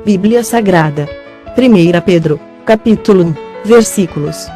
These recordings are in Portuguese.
Bíblia Sagrada. 1 Pedro, capítulo 1, versículos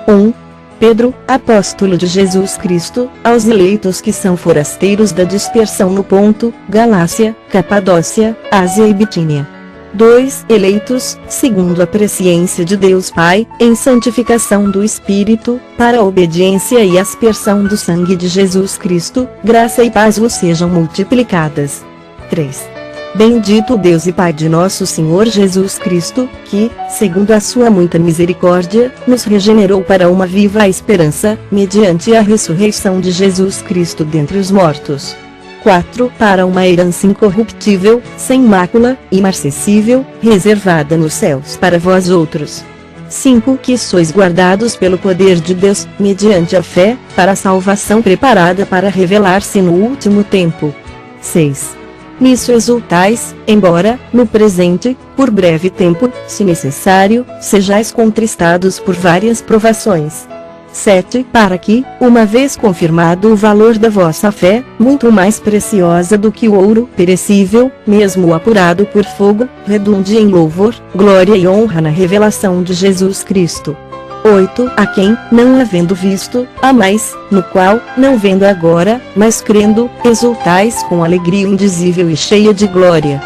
1. Pedro, apóstolo de Jesus Cristo, aos eleitos que são forasteiros da dispersão no Ponto, Galácia, Capadócia, Ásia e Bitínia. 2. Eleitos, segundo a presciência de Deus Pai, em santificação do Espírito, para a obediência e aspersão do sangue de Jesus Cristo, graça e paz vos sejam multiplicadas. 3. Bendito Deus e Pai de nosso Senhor Jesus Cristo, que, segundo a sua muita misericórdia, nos regenerou para uma viva esperança, mediante a ressurreição de Jesus Cristo dentre os mortos. 4. Para uma herança incorruptível, sem mácula, imarcessível, reservada nos céus para vós outros. 5. Que sois guardados pelo poder de Deus, mediante a fé, para a salvação preparada para revelar-se no último tempo. 6. Nisso exultais, embora, no presente, por breve tempo, se necessário, sejais contristados por várias provações. 7. Para que, uma vez confirmado o valor da vossa fé, muito mais preciosa do que o ouro perecível, mesmo apurado por fogo, redunde em louvor, glória e honra na revelação de Jesus Cristo. 8. A quem, não havendo visto, amais, no qual, não vendo agora, mas crendo, exultais com alegria indizível e cheia de glória.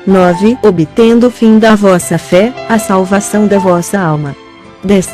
9. Obtendo o fim da vossa fé, a salvação da vossa alma. 10.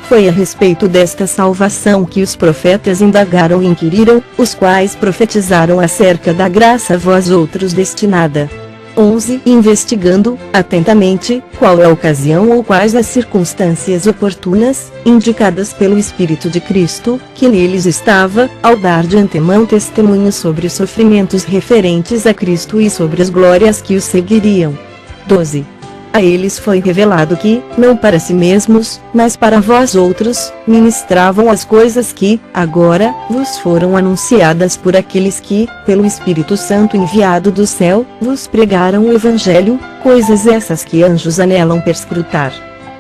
Foi a respeito desta salvação que os profetas indagaram e inquiriram, os quais profetizaram acerca da graça a vós outros destinada. 11. Investigando, atentamente, qual é a ocasião ou quais as circunstâncias oportunas, indicadas pelo Espírito de Cristo, que neles estava, ao dar de antemão testemunho sobre os sofrimentos referentes a Cristo e sobre as glórias que os seguiriam. 12. A eles foi revelado que, não para si mesmos, mas para vós outros, ministravam as coisas que, agora, vos foram anunciadas por aqueles que, pelo Espírito Santo enviado do céu, vos pregaram o Evangelho, coisas essas que anjos anelam perscrutar.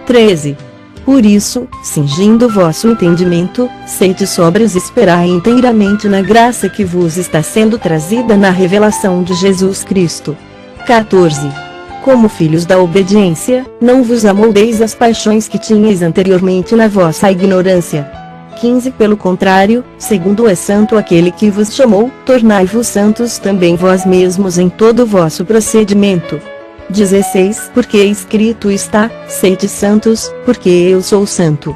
13. Por isso, cingindo vosso entendimento, sede sóbrios e esperai inteiramente na graça que vos está sendo trazida na revelação de Jesus Cristo. 14. Como filhos da obediência, não vos amoldeis às paixões que tinhais anteriormente na vossa ignorância. 15. Pelo contrário, segundo é santo aquele que vos chamou, tornai-vos santos também vós mesmos em todo o vosso procedimento. 16. Porque escrito está, sede santos, porque eu sou santo.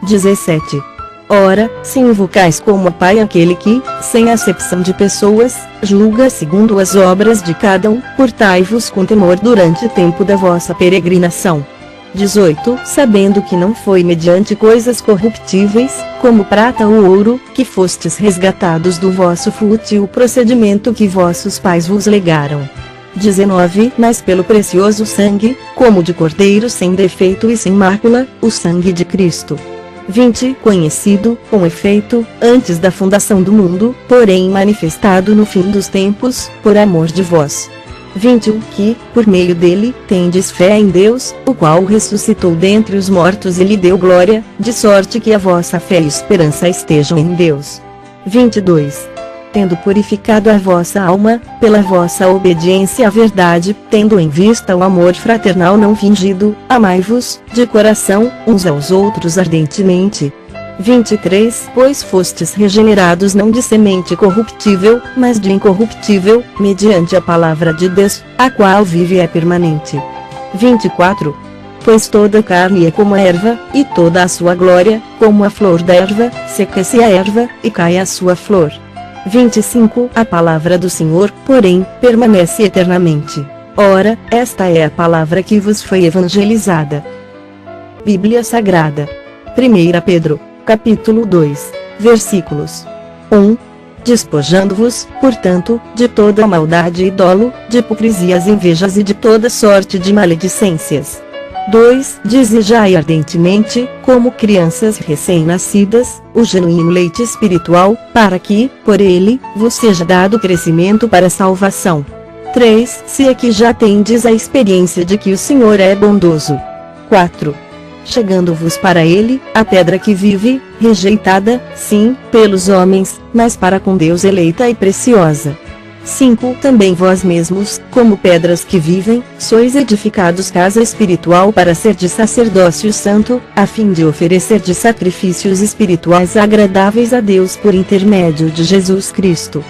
17. Ora, se invocais como a Pai aquele que, sem acepção de pessoas, julga segundo as obras de cada um, portai-vos com temor durante o tempo da vossa peregrinação. 18. Sabendo que não foi mediante coisas corruptíveis, como prata ou ouro, que fostes resgatados do vosso fútil procedimento que vossos pais vos legaram. 19. Mas pelo precioso sangue, como de cordeiro sem defeito e sem mácula, o sangue de Cristo. 20. Conhecido, com efeito, antes da fundação do mundo, porém manifestado no fim dos tempos, por amor de vós. 21. Que, por meio dele, tendes fé em Deus, o qual ressuscitou dentre os mortos e lhe deu glória, de sorte que a vossa fé e esperança estejam em Deus. 22. Tendo purificado a vossa alma, pela vossa obediência à verdade, tendo em vista o amor fraternal não fingido, amai-vos, de coração, uns aos outros ardentemente. 23. Pois fostes regenerados não de semente corruptível, mas de incorruptível, mediante a palavra de Deus, a qual vive e é permanente. 24. Pois toda a carne é como a erva, e toda a sua glória, como a flor da erva, seca-se a erva, e cai a sua flor. 25. A palavra do Senhor, porém, permanece eternamente. Ora, esta é a palavra que vos foi evangelizada. Bíblia Sagrada. 1 Pedro, capítulo 2, versículos 1. Despojando-vos, portanto, de toda a maldade e dolo, de hipocrisias, invejas e de toda sorte de maledicências. 2. Desejai ardentemente, como crianças recém-nascidas, o genuíno leite espiritual, para que, por ele, vos seja dado crescimento para a salvação. 3. Se é que já tendes a experiência de que o Senhor é bondoso. 4. Chegando-vos para ele, a pedra que vive, rejeitada, sim, pelos homens, mas para com Deus eleita e preciosa. 5. Também vós mesmos, como pedras que vivem, sois edificados casa espiritual para ser de sacerdócio santo, a fim de oferecer de sacrifícios espirituais agradáveis a Deus por intermédio de Jesus Cristo.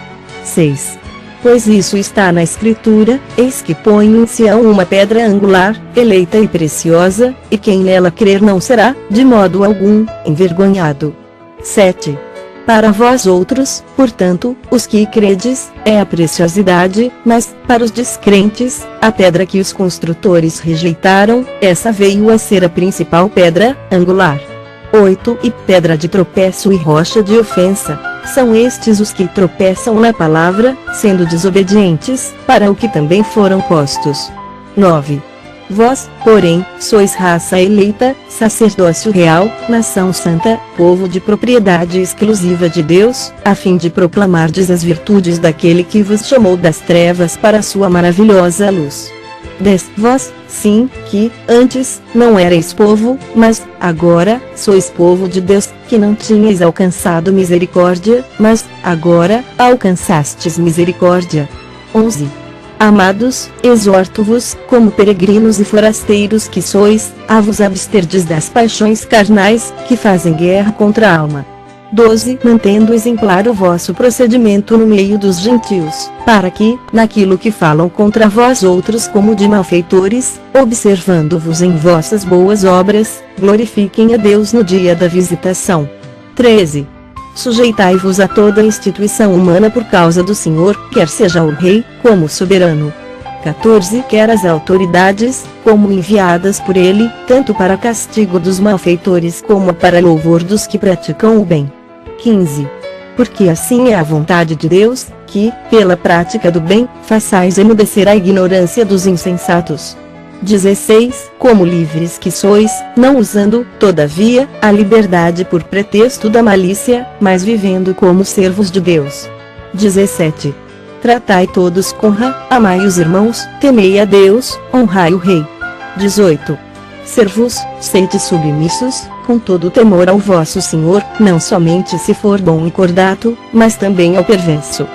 6. Pois isso está na Escritura, eis que ponho em Sião uma pedra angular, eleita e preciosa, e quem nela crer não será, de modo algum, envergonhado. 7. Para vós outros, portanto, os que credes, é a preciosidade, mas, para os descrentes, a pedra que os construtores rejeitaram, essa veio a ser a principal pedra angular. 8. E pedra de tropeço e rocha de ofensa, são estes os que tropeçam na palavra, sendo desobedientes, para o que também foram postos. 9. Vós, porém, sois raça eleita, sacerdócio real, nação santa, povo de propriedade exclusiva de Deus, a fim de proclamardes as virtudes daquele que vos chamou das trevas para a sua maravilhosa luz. 10. Vós, sim, que, antes, não erais povo, mas, agora, sois povo de Deus, que não tinhais alcançado misericórdia, mas, agora, alcançastes misericórdia. 11. Amados, exorto-vos, como peregrinos e forasteiros que sois, a vos absterdes das paixões carnais, que fazem guerra contra a alma. 12. Mantendo exemplar o vosso procedimento no meio dos gentios, para que, naquilo que falam contra vós outros como de malfeitores, observando-vos em vossas boas obras, glorifiquem a Deus no dia da visitação. 13. Sujeitai-vos a toda instituição humana por causa do Senhor, quer seja o rei, como soberano. 14. Quer as autoridades, como enviadas por ele, tanto para castigo dos malfeitores como para louvor dos que praticam o bem. 15. Porque assim é a vontade de Deus, que, pela prática do bem, façais emudecer a ignorância dos insensatos. 16. Como livres que sois, não usando, todavia, a liberdade por pretexto da malícia, mas vivendo como servos de Deus. 17. Tratai todos com honra, amai os irmãos, temei a Deus, honrai o rei. 18. Servos, sede submissos, com todo o temor ao vosso Senhor, não somente se for bom e cordato, mas também ao perverso.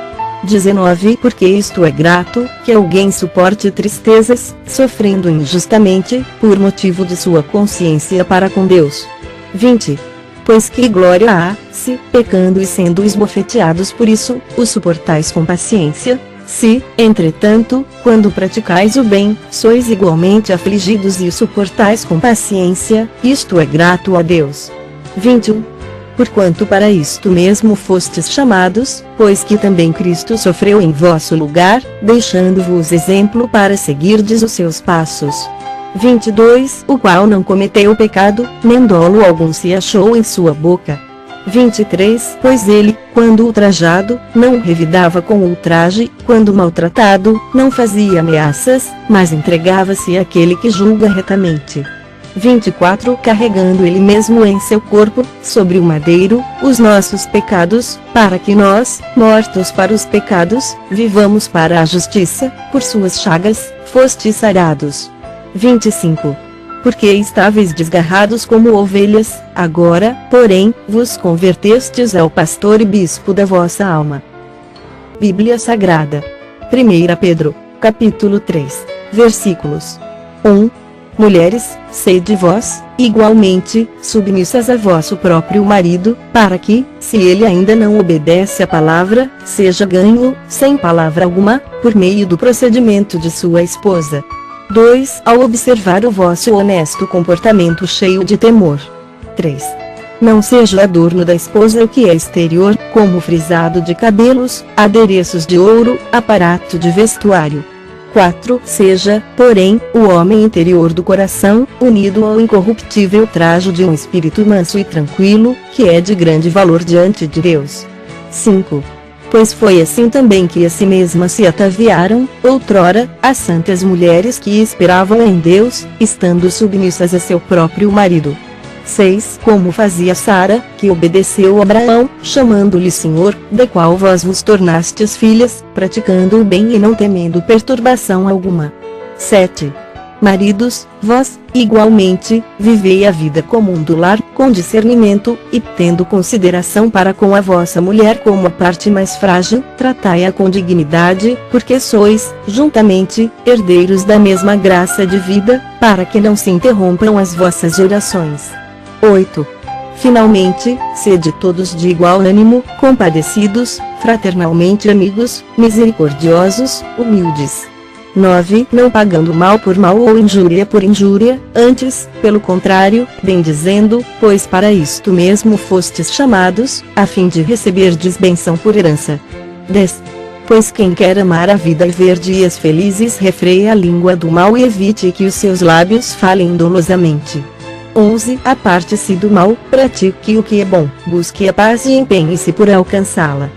19. Porque isto é grato, que alguém suporte tristezas, sofrendo injustamente, por motivo de sua consciência para com Deus. 20. Pois que glória há, se, pecando e sendo esbofeteados por isso, o suportais com paciência, se, entretanto, quando praticais o bem, sois igualmente afligidos e o suportais com paciência, isto é grato a Deus. 21. Porquanto para isto mesmo fostes chamados, pois que também Cristo sofreu em vosso lugar, deixando-vos exemplo para seguirdes os seus passos. 22. O qual não cometeu pecado, nem dolo algum se achou em sua boca. 23. Pois ele, quando ultrajado, não revidava com ultraje, quando maltratado, não fazia ameaças, mas entregava-se àquele que julga retamente. 24. Carregando ele mesmo em seu corpo, sobre o madeiro, os nossos pecados, para que nós, mortos para os pecados, vivamos para a justiça, por suas chagas, fostes sarados. 25. Porque estáveis desgarrados como ovelhas, agora, porém, vos convertestes ao pastor e bispo da vossa alma. Bíblia Sagrada. 1 Pedro, capítulo 3, versículos 1. Mulheres, sede vós, igualmente, submissas a vosso próprio marido, para que, se ele ainda não obedece à palavra, seja ganho, sem palavra alguma, por meio do procedimento de sua esposa. 2. Ao observar o vosso honesto comportamento cheio de temor. 3. Não seja adorno da esposa o que é exterior, como frisado de cabelos, adereços de ouro, aparato de vestuário. 4. Seja, porém, o homem interior do coração, unido ao incorruptível trajo de um espírito manso e tranquilo, que é de grande valor diante de Deus. 5. Pois foi assim também que a si mesmas se ataviaram, outrora, as santas mulheres que esperavam em Deus, estando submissas a seu próprio marido. 6. Como fazia Sara, que obedeceu a Abraão, chamando-lhe Senhor, da qual vós vos tornastes filhas, praticando o bem e não temendo perturbação alguma. 7. Maridos, vós, igualmente, vivei a vida comum do lar, com discernimento, e tendo consideração para com a vossa mulher como a parte mais frágil, tratai-a com dignidade, porque sois, juntamente, herdeiros da mesma graça de vida, para que não se interrompam as vossas orações. 8. Finalmente, sede todos de igual ânimo, compadecidos, fraternalmente amigos, misericordiosos, humildes. 9. Não pagando mal por mal ou injúria por injúria, antes, pelo contrário, bendizendo, pois para isto mesmo fostes chamados, a fim de receberdes bênção por herança. 10. Pois quem quer amar a vida e ver dias felizes refreie a língua do mal e evite que os seus lábios falem dolosamente. 11. Aparte-se do mal, pratique o que é bom, busque a paz e empenhe-se por alcançá-la.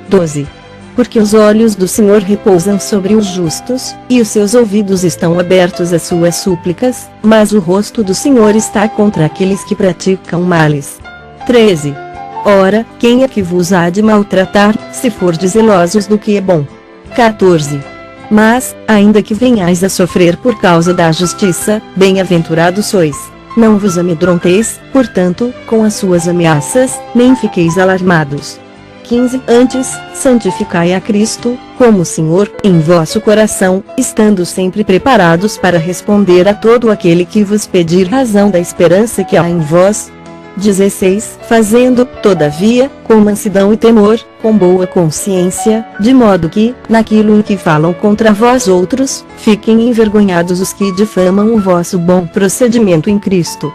12. Porque os olhos do Senhor repousam sobre os justos, e os seus ouvidos estão abertos às suas súplicas, mas o rosto do Senhor está contra aqueles que praticam males. 13. Ora, quem é que vos há de maltratar, se fordes zelosos do que é bom? 14. Mas, ainda que venhais a sofrer por causa da justiça, bem-aventurados sois. Não vos amedronteis, portanto, com as suas ameaças, nem fiqueis alarmados. 15. Antes, santificai a Cristo, como Senhor, em vosso coração, estando sempre preparados para responder a todo aquele que vos pedir razão da esperança que há em vós. 16. Fazendo, todavia, com mansidão e temor, com boa consciência, de modo que, naquilo em que falam contra vós outros, fiquem envergonhados os que difamam o vosso bom procedimento em Cristo.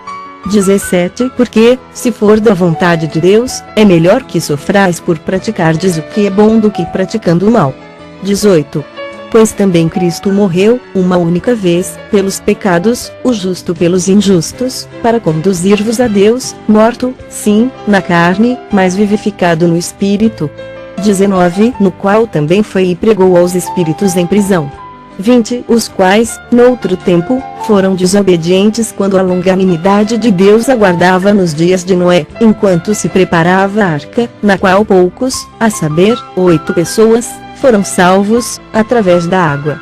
17. Porque, se for da vontade de Deus, é melhor que sofrais por praticardes o que é bom do que praticando o mal. 18. Pois também Cristo morreu, uma única vez, pelos pecados, o justo pelos injustos, para conduzir-vos a Deus, morto, sim, na carne, mas vivificado no Espírito. 19. No qual também foi e pregou aos espíritos em prisão. 20. Os quais, noutro tempo, foram desobedientes quando a longanimidade de Deus aguardava nos dias de Noé, enquanto se preparava a arca, na qual poucos, a saber, 8 pessoas, foram salvos, através da água.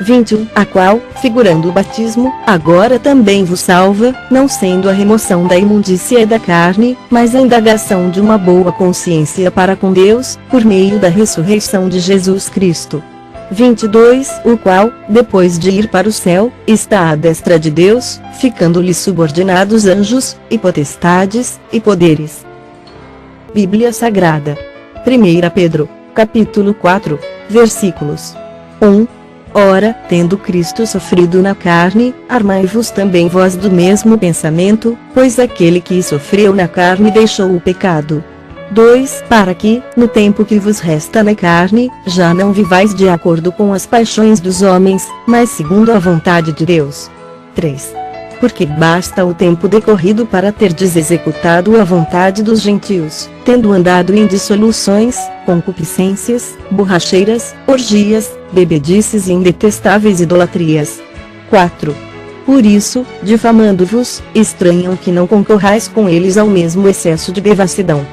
21. A qual, figurando o batismo, agora também vos salva, não sendo a remoção da imundícia da carne, mas a indagação de uma boa consciência para com Deus, por meio da ressurreição de Jesus Cristo. 22. O qual, depois de ir para o céu, está à destra de Deus, ficando-lhe subordinados anjos, e potestades, e poderes. Bíblia Sagrada. 1 Pedro, capítulo 4, versículos 1. Ora, tendo Cristo sofrido na carne, armai-vos também vós do mesmo pensamento, pois aquele que sofreu na carne deixou o pecado. 2. Para que, no tempo que vos resta na carne, já não vivais de acordo com as paixões dos homens, mas segundo a vontade de Deus. 3. Porque basta o tempo decorrido para terdes executado a vontade dos gentios, tendo andado em dissoluções, concupiscências, borracheiras, orgias, bebedices e indetestáveis idolatrias. 4. Por isso, difamando-vos, estranham que não concorrais com eles ao mesmo excesso de devassidão.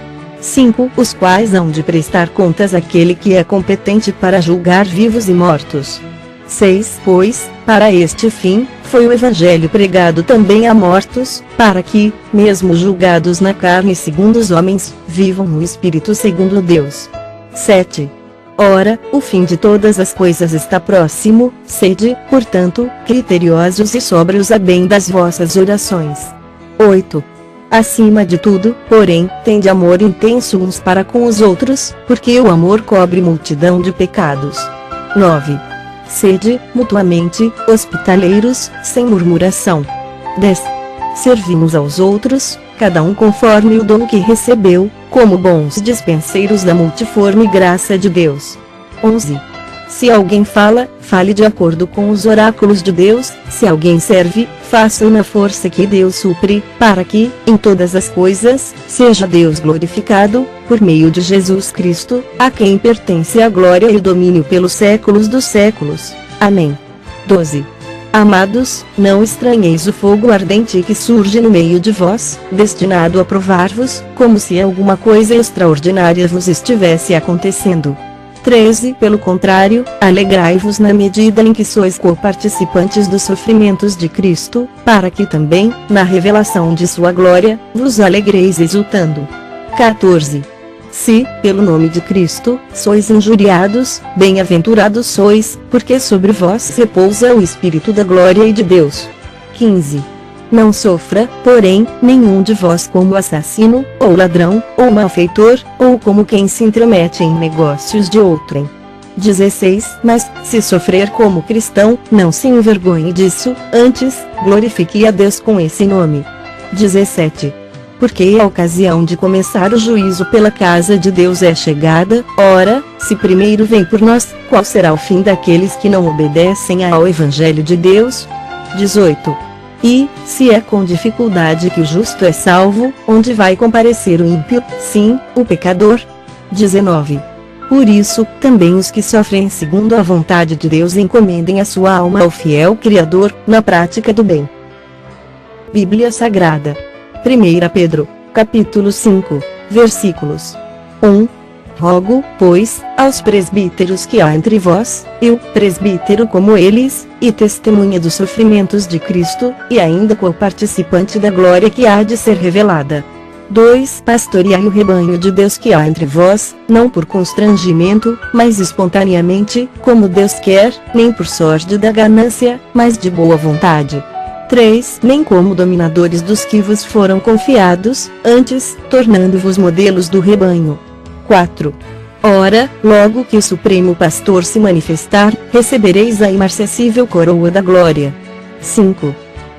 5. Os quais hão de prestar contas àquele que é competente para julgar vivos e mortos. 6. Pois, para este fim, foi o Evangelho pregado também a mortos, para que, mesmo julgados na carne segundo os homens, vivam no Espírito segundo Deus. 7. Ora, o fim de todas as coisas está próximo, sede, portanto, criteriosos e sóbrios a bem das vossas orações. 8. Acima de tudo, porém, tende amor intenso uns para com os outros, porque o amor cobre multidão de pecados. 9. Sede, mutuamente, hospitaleiros, sem murmuração. 10. Servi uns aos outros, cada um conforme o dom que recebeu, como bons dispenseiros da multiforme graça de Deus. 11. Se alguém fala, fale de acordo com os oráculos de Deus, se alguém serve, faça-o na força que Deus supre, para que, em todas as coisas, seja Deus glorificado, por meio de Jesus Cristo, a quem pertence a glória e o domínio pelos séculos dos séculos. Amém. 12. Amados, não estranheis o fogo ardente que surge no meio de vós, destinado a provar-vos, como se alguma coisa extraordinária vos estivesse acontecendo. 13 Pelo contrário, alegrai-vos na medida em que sois co-participantes dos sofrimentos de Cristo, para que também, na revelação de sua glória, vos alegreis exultando. 14 Se, pelo nome de Cristo, sois injuriados, bem-aventurados sois, porque sobre vós repousa o Espírito da glória e de Deus. 15 Não sofra, porém, nenhum de vós como assassino, ou ladrão, ou malfeitor, ou como quem se intromete em negócios de outrem. 16 Mas, se sofrer como cristão, não se envergonhe disso, antes, glorifique a Deus com esse nome. 17 Porque a ocasião de começar o juízo pela casa de Deus é chegada, ora, se primeiro vem por nós, qual será o fim daqueles que não obedecem ao Evangelho de Deus? 18 E, se é com dificuldade que o justo é salvo, onde vai comparecer o ímpio, sim, o pecador? 19 Por isso, também os que sofrem segundo a vontade de Deus encomendem a sua alma ao fiel Criador, na prática do bem. Bíblia Sagrada. 1 Pedro, capítulo 5, versículos 1 Rogo, pois, aos presbíteros que há entre vós, eu, presbítero como eles, e testemunha dos sofrimentos de Cristo, e ainda co-participante da glória que há de ser revelada. 2 Pastoreai o rebanho de Deus que há entre vós, não por constrangimento, mas espontaneamente, como Deus quer, nem por sorte da ganância, mas de boa vontade. 3 Nem como dominadores dos que vos foram confiados, antes, tornando-vos modelos do rebanho. 4 Ora, logo que o Supremo Pastor se manifestar, recebereis a imarcessível coroa da glória. 5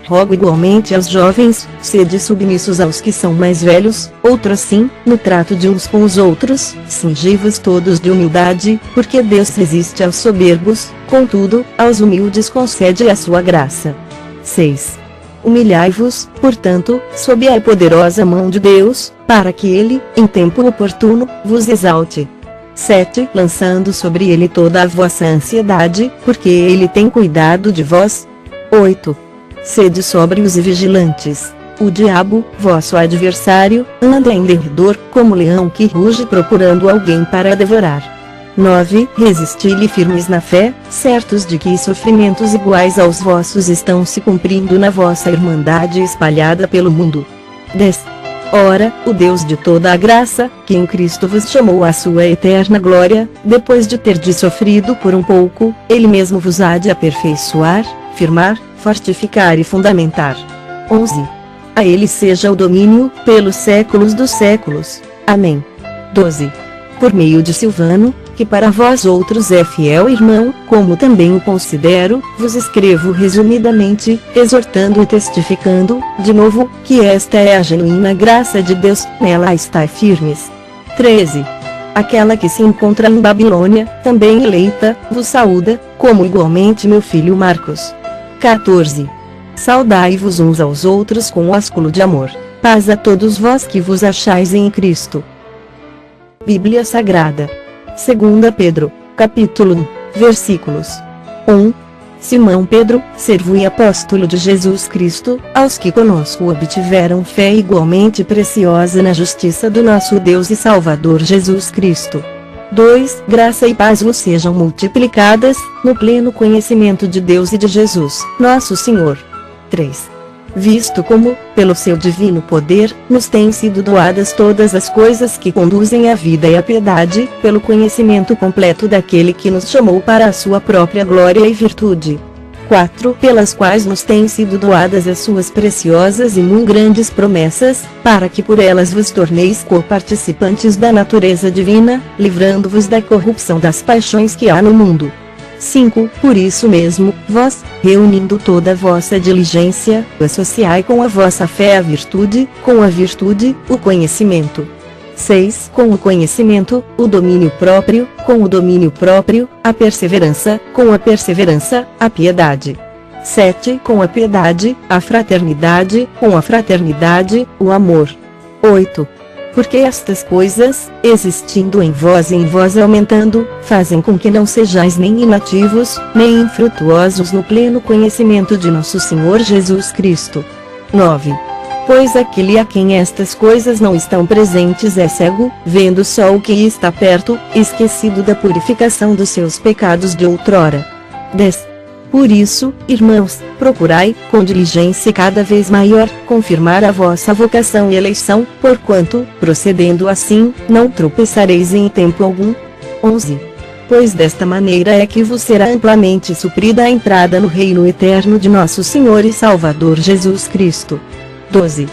Rogo igualmente aos jovens, sede submissos aos que são mais velhos, outro assim, no trato de uns com os outros, cingi-vos todos de humildade, porque Deus resiste aos soberbos, contudo, aos humildes concede a sua graça. 6 Humilhai-vos, portanto, sob a poderosa mão de Deus, para que Ele, em tempo oportuno, vos exalte. 7 Lançando sobre Ele toda a vossa ansiedade, porque Ele tem cuidado de vós. 8 Sede sóbrios e vigilantes. O diabo, vosso adversário, anda em derredor, como leão que ruge procurando alguém para devorar. 9 Resisti-lhe firmes na fé, certos de que sofrimentos iguais aos vossos estão se cumprindo na vossa irmandade espalhada pelo mundo. 10 Ora, o Deus de toda a graça, que em Cristo vos chamou à sua eterna glória, depois de terdes sofrido por um pouco, Ele mesmo vos há de aperfeiçoar, firmar, fortificar e fundamentar. 11 A Ele seja o domínio, pelos séculos dos séculos. Amém. 12 Por meio de Silvano, que para vós outros é fiel irmão, como também o considero, vos escrevo resumidamente, exortando e testificando, de novo, que esta é a genuína graça de Deus, nela estai firmes. 13 Aquela que se encontra em Babilônia, também eleita, vos saúda, como igualmente meu filho Marcos. 14 Saudai-vos uns aos outros com ósculo de amor. Paz a todos vós que vos achais em Cristo. Bíblia Sagrada. 2 Pedro, capítulo 1, versículos 1 Simão Pedro, servo e apóstolo de Jesus Cristo, aos que conosco obtiveram fé igualmente preciosa na justiça do nosso Deus e Salvador Jesus Cristo. 2 Graça e paz vos sejam multiplicadas, no pleno conhecimento de Deus e de Jesus, nosso Senhor. 3 Visto como, pelo seu divino poder, nos têm sido doadas todas as coisas que conduzem à vida e à piedade, pelo conhecimento completo daquele que nos chamou para a sua própria glória e virtude. 4 Pelas quais nos têm sido doadas as suas preciosas e muito grandes promessas, para que por elas vos torneis co-participantes da natureza divina, livrando-vos da corrupção das paixões que há no mundo. 5 Por isso mesmo, vós, reunindo toda a vossa diligência, associai com a vossa fé a virtude, com a virtude, o conhecimento. 6 Com o conhecimento, o domínio próprio, com o domínio próprio, a perseverança, com a perseverança, a piedade. 7 Com a piedade, a fraternidade, com a fraternidade, o amor. 8 Porque estas coisas, existindo em vós e em vós aumentando, fazem com que não sejais nem inativos, nem infrutuosos no pleno conhecimento de nosso Senhor Jesus Cristo. 9 pois aquele a quem estas coisas não estão presentes é cego, vendo só o que está perto, esquecido da purificação dos seus pecados de outrora. 10. Por isso, irmãos, procurai, com diligência cada vez maior, confirmar a vossa vocação e eleição, porquanto, procedendo assim, não tropeçareis em tempo algum. 11. Pois desta maneira é que vos será amplamente suprida a entrada no reino eterno de nosso Senhor e Salvador Jesus Cristo. 12.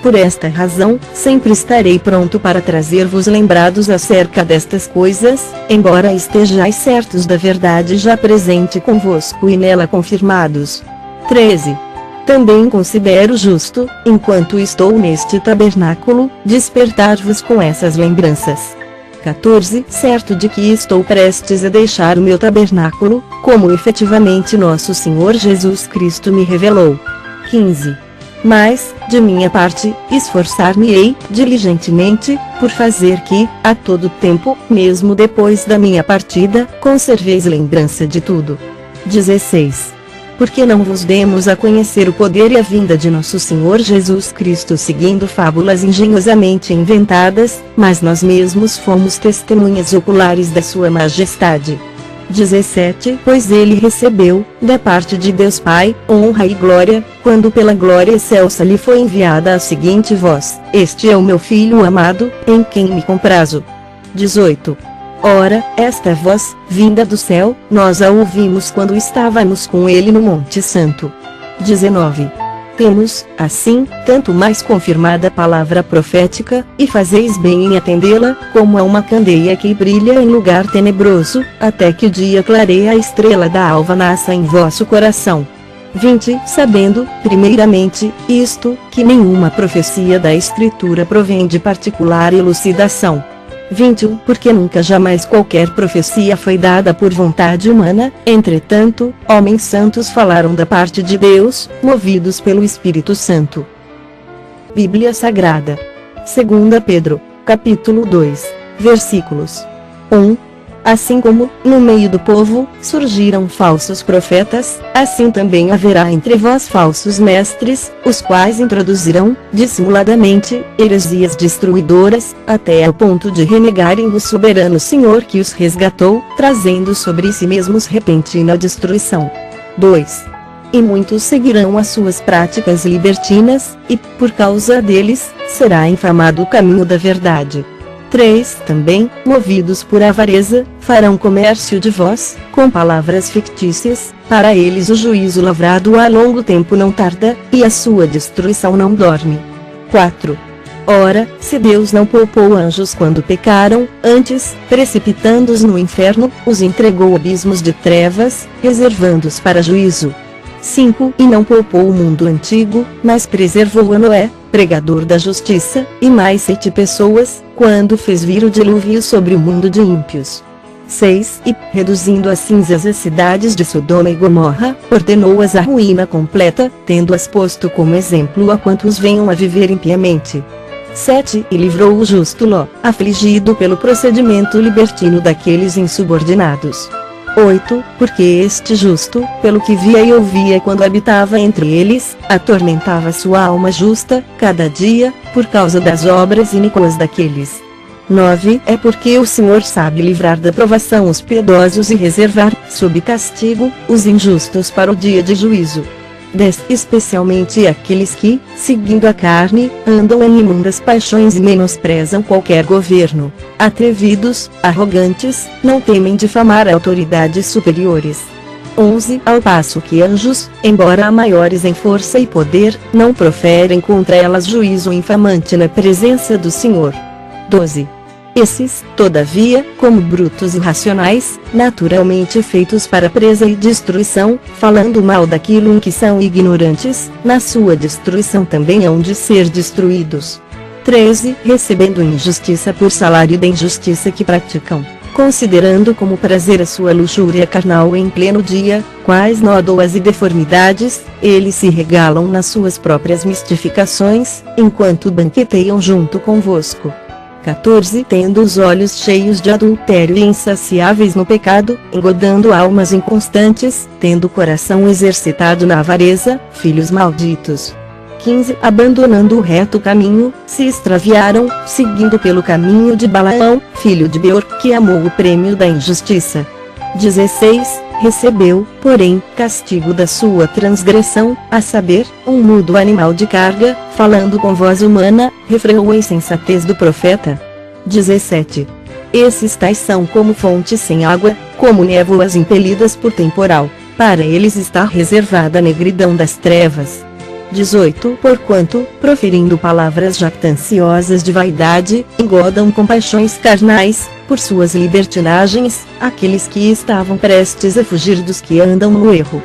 Por esta razão, sempre estarei pronto para trazer-vos lembrados acerca destas coisas, embora estejais certos da verdade já presente convosco e nela confirmados. 13. Também considero justo, enquanto estou neste tabernáculo, despertar-vos com essas lembranças. 14. Certo de que estou prestes a deixar o meu tabernáculo, como efetivamente nosso Senhor Jesus Cristo me revelou. 15. Mas, de minha parte, esforçar-me-ei, diligentemente, por fazer que, a todo tempo, mesmo depois da minha partida, conserveis lembrança de tudo. 16. Porque não vos demos a conhecer o poder e a vinda de nosso Senhor Jesus Cristo seguindo fábulas engenhosamente inventadas, mas nós mesmos fomos testemunhas oculares da sua majestade. 17. Pois ele recebeu, da parte de Deus Pai, honra e glória, quando pela glória excelsa lhe foi enviada a seguinte voz: Este é o meu Filho amado, em quem me comprazo. 18. Ora, esta voz, vinda do céu, nós a ouvimos quando estávamos com ele no Monte Santo. 19. Temos, assim, tanto mais confirmada a palavra profética, e fazeis bem em atendê-la, como a uma candeia que brilha em lugar tenebroso, até que o dia clareie a estrela da alva nasça em vosso coração. 20. Sabendo, primeiramente, isto, que nenhuma profecia da Escritura provém de particular elucidação. 21. Porque nunca jamais qualquer profecia foi dada por vontade humana, entretanto, homens santos falaram da parte de Deus, movidos pelo Espírito Santo. Bíblia Sagrada. 2 Pedro, capítulo 2, versículos 1. Assim como, no meio do povo, surgiram falsos profetas, assim também haverá entre vós falsos mestres, os quais introduzirão, dissimuladamente, heresias destruidoras, até ao ponto de renegarem o soberano Senhor que os resgatou, trazendo sobre si mesmos repentina destruição. 2. E muitos seguirão as suas práticas libertinas, e, por causa deles, será infamado o caminho da verdade. 3. Também, movidos por avareza, farão comércio de vós, com palavras fictícias, para eles o juízo lavrado há longo tempo não tarda, e a sua destruição não dorme. 4. Ora, se Deus não poupou anjos quando pecaram, antes, precipitando-os no inferno, os entregou a abismos de trevas, reservando-os para juízo. 5. E não poupou o mundo antigo, mas preservou a Noé, pregador da justiça, e mais 7 pessoas, quando fez vir o dilúvio sobre o mundo de ímpios. 6. E, reduzindo a cinzas as cidades de Sodoma e Gomorra, ordenou-as à ruína completa, tendo-as posto como exemplo a quantos venham a viver impiamente. 7. E livrou o justo Ló, afligido pelo procedimento libertino daqueles insubordinados. 8. Porque este justo, pelo que via e ouvia quando habitava entre eles, atormentava sua alma justa, cada dia, por causa das obras iníquas daqueles. 9. É porque o Senhor sabe livrar da provação os piedosos e reservar, sob castigo, os injustos para o dia de juízo. 10. Especialmente aqueles que, seguindo a carne, andam em imundas paixões e menosprezam qualquer governo. Atrevidos, arrogantes, não temem difamar autoridades superiores. 11. Ao passo que anjos, embora maiores em força e poder, não proferem contra elas juízo infamante na presença do Senhor. 12. Esses, todavia, como brutos e irracionais, naturalmente feitos para presa e destruição, falando mal daquilo em que são ignorantes, na sua destruição também hão de ser destruídos. 13. Recebendo injustiça por salário da injustiça que praticam, considerando como prazer a sua luxúria carnal em pleno dia, quais nódoas e deformidades, eles se regalam nas suas próprias mistificações, enquanto banqueteiam junto convosco. 14. Tendo os olhos cheios de adultério e insaciáveis no pecado, engodando almas inconstantes, tendo o coração exercitado na avareza, filhos malditos. 15 Abandonando o reto caminho, se extraviaram, seguindo pelo caminho de Balaão, filho de Beor, que amou o prêmio da injustiça. 16 Recebeu, porém, castigo da sua transgressão, a saber, um mudo animal de carga, falando com voz humana, refreou a insensatez do profeta. 17 Esses tais são como fontes sem água, como névoas impelidas por temporal. Para eles está reservada a negridão das trevas. 18 Porquanto, proferindo palavras jactanciosas de vaidade, engodam com paixões carnais, por suas libertinagens, aqueles que estavam prestes a fugir dos que andam no erro.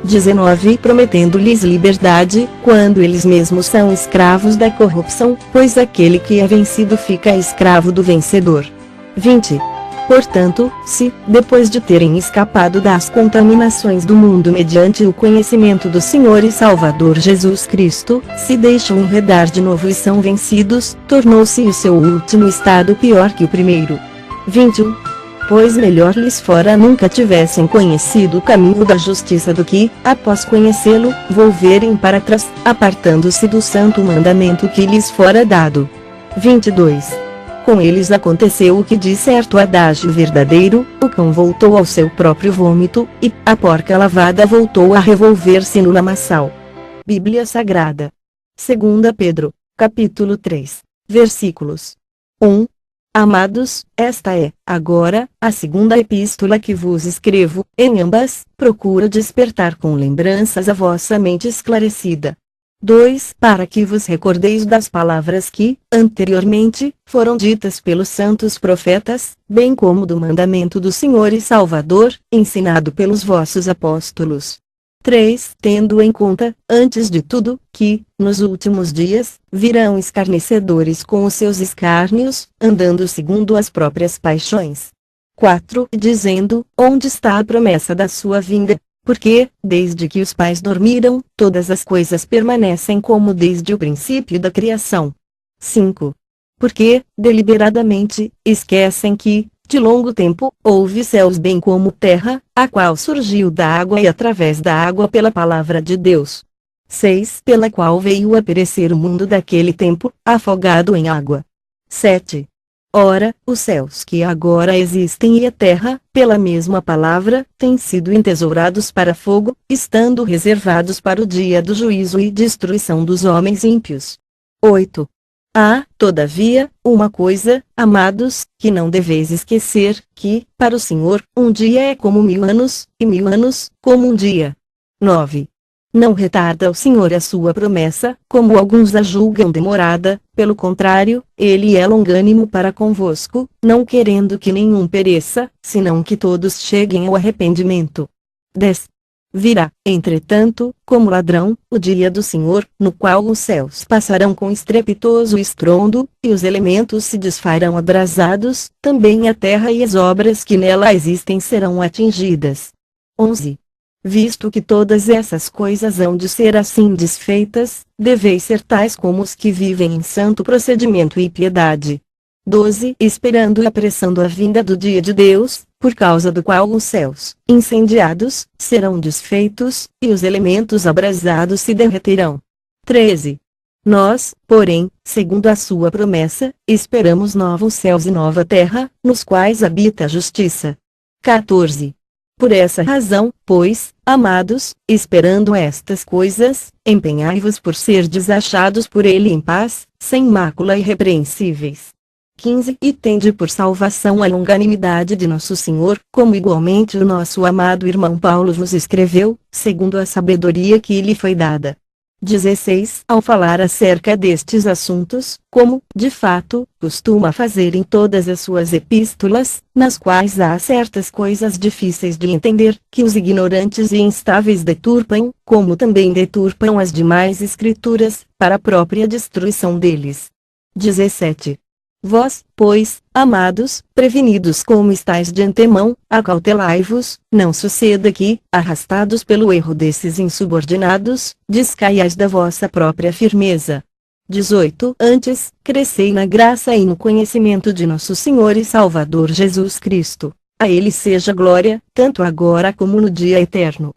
19 Prometendo-lhes liberdade, quando eles mesmos são escravos da corrupção, pois aquele que é vencido fica escravo do vencedor. 20 Portanto, se, depois de terem escapado das contaminações do mundo mediante o conhecimento do Senhor e Salvador Jesus Cristo, se deixam enredar de novo e são vencidos, tornou-se o seu último estado pior que o primeiro. 21 Pois melhor lhes fora nunca tivessem conhecido o caminho da justiça do que, após conhecê-lo, volverem para trás, apartando-se do santo mandamento que lhes fora dado. 22 Com eles aconteceu o que diz certo adágio verdadeiro, o cão voltou ao seu próprio vômito, e a porca lavada voltou a revolver-se no lamaçal. Bíblia Sagrada. 2 Pedro, capítulo 3, versículos 1. Amados, esta é, agora, a segunda epístola que vos escrevo, em ambas, procuro despertar com lembranças a vossa mente esclarecida. 2. Para que vos recordeis das palavras que, anteriormente, foram ditas pelos santos profetas, bem como do mandamento do Senhor e Salvador, ensinado pelos vossos apóstolos. 3. Tendo em conta, antes de tudo, que, nos últimos dias, virão escarnecedores com os seus escárnios, andando segundo as próprias paixões. 4. Dizendo, onde está a promessa da sua vinda? Porque, desde que os pais dormiram, todas as coisas permanecem como desde o princípio da criação. 5. Porque, deliberadamente, esquecem que, de longo tempo, houve céus bem como terra, a qual surgiu da água e através da água pela palavra de Deus. 6. Pela qual veio a perecer o mundo daquele tempo, afogado em água. 7. Ora, os céus que agora existem e a terra, pela mesma palavra, têm sido entesourados para fogo, estando reservados para o dia do juízo e destruição dos homens ímpios. 8. Há, todavia, uma coisa, amados, que não deveis esquecer, que, para o Senhor, um dia é como 1000 anos, e 1000 anos, como um dia. 9. Não retarda o Senhor a sua promessa, como alguns a julgam demorada, pelo contrário, ele é longânimo para convosco, não querendo que nenhum pereça, senão que todos cheguem ao arrependimento. 10. Virá, entretanto, como ladrão, o dia do Senhor, no qual os céus passarão com estrepitoso estrondo, e os elementos se desfarão abrasados, também a terra e as obras que nela existem serão atingidas. 11. Visto que todas essas coisas hão de ser assim desfeitas, deveis ser tais como os que vivem em santo procedimento e piedade. 12. Esperando e apressando a vinda do dia de Deus, por causa do qual os céus, incendiados, serão desfeitos, e os elementos abrasados se derreterão. 13. Nós, porém, segundo a sua promessa, esperamos novos céus e nova terra, nos quais habita a justiça. 14. Por essa razão, pois, amados, esperando estas coisas, empenhai-vos por serdes achados por ele em paz, sem mácula e irrepreensíveis. 15. E tende por salvação a longanimidade de nosso Senhor, como igualmente o nosso amado irmão Paulo nos escreveu, segundo a sabedoria que lhe foi dada. 16. Ao falar acerca destes assuntos, como, de fato, costuma fazer em todas as suas epístolas, nas quais há certas coisas difíceis de entender, que os ignorantes e instáveis deturpam, como também deturpam as demais escrituras, para a própria destruição deles. 17. Vós, pois, amados, prevenidos como estáis de antemão, acautelai-vos, não suceda que, arrastados pelo erro desses insubordinados, descaiais da vossa própria firmeza. 18. Antes, crescei na graça e no conhecimento de nosso Senhor e Salvador Jesus Cristo. A Ele seja glória, tanto agora como no dia eterno.